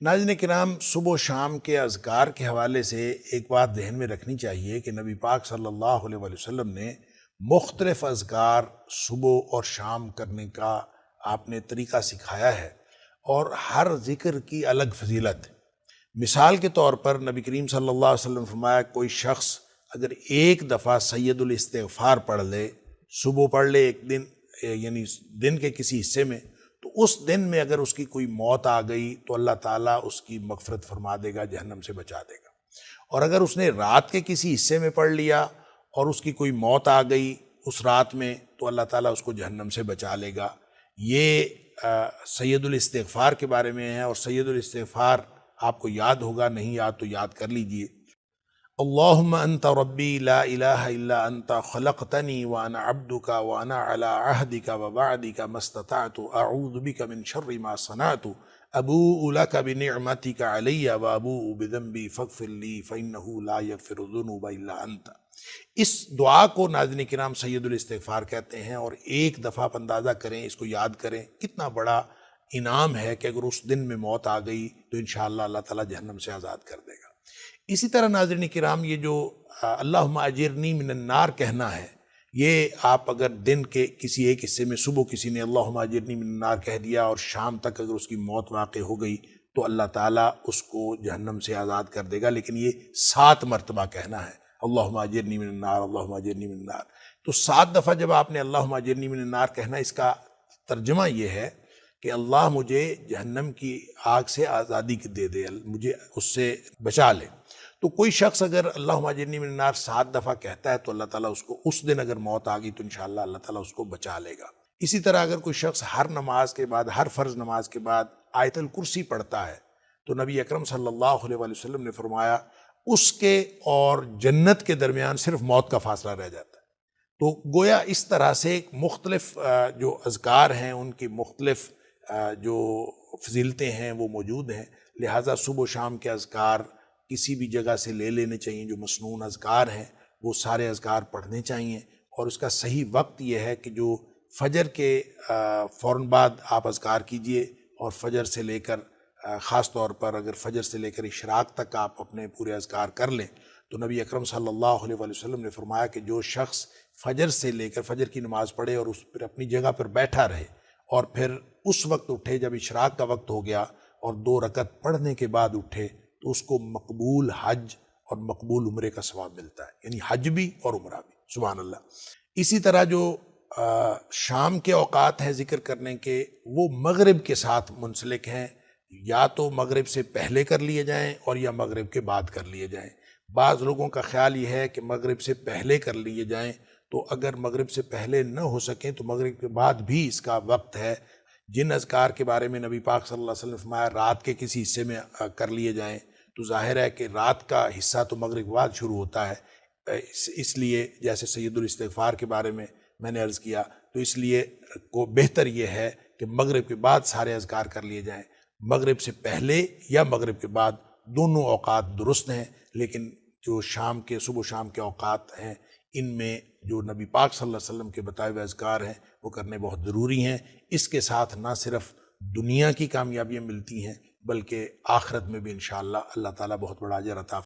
ناظرین کرام، صبح و شام کے اذکار کے حوالے سے ایک بات ذہن میں رکھنی چاہیے کہ نبی پاک صلی اللہ علیہ وآلہ وسلم نے مختلف اذکار صبح اور شام کرنے کا آپ نے طریقہ سکھایا ہے، اور ہر ذکر کی الگ فضیلت ہے۔ مثال کے طور پر نبی کریم صلی اللہ علیہ وسلم فرمایا، کوئی شخص اگر ایک دفعہ سید الاستغفار پڑھ لے، صبح پڑھ لے ایک دن، یعنی دن کے کسی حصے میں، تو اس دن میں اگر اس کی کوئی موت آ گئی تو اللہ تعالیٰ اس کی مغفرت فرما دے گا، جہنم سے بچا دے گا۔ اور اگر اس نے رات کے کسی حصے میں پڑھ لیا اور اس کی کوئی موت آ گئی اس رات میں، تو اللہ تعالیٰ اس کو جہنم سے بچا لے گا۔ یہ سید الاستغفار کے بارے میں ہے، اور سید الاستغفار آپ کو یاد ہوگا، نہیں یاد تو یاد کر لیجئے۔ اللہم انت ربی لا الہ الا انت خلقتنی وانا عبدک وانا علی عہدک ووعدک ما استطعت اعوذ بک من شر ما صنعت ابوء لک بنعمتک علی وابوء بذنبی فاغفر لی فانہ لا یغفر الذنوب الا انت۔ اس دعا کو ناظرین کرام سید الاستغفار کہتے ہیں، اور ایک دفعہ آپ اندازہ کریں، اس کو یاد کریں، کتنا بڑا انعام ہے کہ اگر اس دن میں موت آ گئی تو انشاءاللہ اللہ تعالیٰ جہنم سے آزاد کر دے گا۔ اسی طرح ناظرین کرام، یہ جو اللہم اجرنی من النار کہنا ہے، یہ آپ اگر دن کے کسی ایک حصے میں صبح کسی نے اللہم اجرنی من النار کہہ دیا اور شام تک اگر اس کی موت واقع ہو گئی تو اللہ تعالیٰ اس کو جہنم سے آزاد کر دے گا، لیکن یہ 7 مرتبہ کہنا ہے، اللہم اجرنی من النار، اللہم اجرنی من النار۔ تو 7 دفعہ جب آپ نے اللہم اجرنی من النار کہنا، اس کا ترجمہ یہ ہے کہ اللہ مجھے جہنم کی آگ سے آزادی دے دے، مجھے اس سے بچا لے۔ تو کوئی شخص اگر اللہم اجرنی من النار 7 دفعہ کہتا ہے تو اللہ تعالیٰ اس کو اس دن اگر موت آ گئی تو انشاءاللہ اللہ تعالیٰ اس کو بچا لے گا۔ اسی طرح اگر کوئی شخص ہر نماز کے بعد، ہر فرض نماز کے بعد آیت الکرسی پڑھتا ہے تو نبی اکرم صلی اللہ علیہ وآلہ وسلم نے فرمایا اس کے اور جنت کے درمیان صرف موت کا فاصلہ رہ جاتا ہے۔ تو گویا اس طرح سے مختلف جو اذکار ہیں ان کی مختلف جو فضیلتیں ہیں وہ موجود ہیں، لہٰذا صبح و شام کے اذکار کسی بھی جگہ سے لے لینے چاہیے، جو مسنون اذکار ہیں وہ سارے اذکار پڑھنے چاہیے، اور اس کا صحیح وقت یہ ہے کہ جو فجر کے فوراً بعد آپ اذکار کیجئے، اور فجر سے لے کر خاص طور پر اگر فجر سے لے کر اشراق تک آپ اپنے پورے اذکار کر لیں تو نبی اکرم صلی اللہ علیہ وآلہ وسلم نے فرمایا کہ جو شخص فجر سے لے کر فجر کی نماز پڑھے اور اس پر اپنی جگہ پر بیٹھا رہے اور پھر اس وقت اٹھے جب اشراق کا وقت ہو گیا اور 2 رکعت پڑھنے کے بعد اٹھے، تو اس کو مقبول حج اور مقبول عمرے کا ثواب ملتا ہے، یعنی حج بھی اور عمرہ بھی، سبحان اللہ۔ اسی طرح جو شام کے اوقات ہیں ذکر کرنے کے، وہ مغرب کے ساتھ منسلک ہیں، یا تو مغرب سے پہلے کر لیے جائیں اور یا مغرب کے بعد کر لیے جائیں۔ بعض لوگوں کا خیال یہ ہے کہ مغرب سے پہلے کر لیے جائیں، تو اگر مغرب سے پہلے نہ ہو سکیں تو مغرب کے بعد بھی اس کا وقت ہے۔ جن اذکار کے بارے میں نبی پاک صلی اللہ علیہ وسلم نے فرمایا رات کے کسی حصے میں کر لیے جائیں، تو ظاہر ہے کہ رات کا حصہ تو مغرب کے بعد شروع ہوتا ہے، اس لیے جیسے سید الاستغفار کے بارے میں نے عرض کیا، تو اس لیے کو بہتر یہ ہے کہ مغرب کے بعد سارے اذکار کر لیے جائیں۔ مغرب سے پہلے یا مغرب کے بعد دونوں اوقات درست ہیں، لیکن جو صبح و شام کے اوقات ہیں ان میں جو نبی پاک صلی اللہ علیہ وسلم کے بتائے ہوئے اذکار ہیں وہ کرنے بہت ضروری ہیں۔ اس کے ساتھ نہ صرف دنیا کی کامیابیاں ملتی ہیں بلکہ آخرت میں بھی انشاءاللہ اللہ تعالیٰ بہت بڑا اجر عطا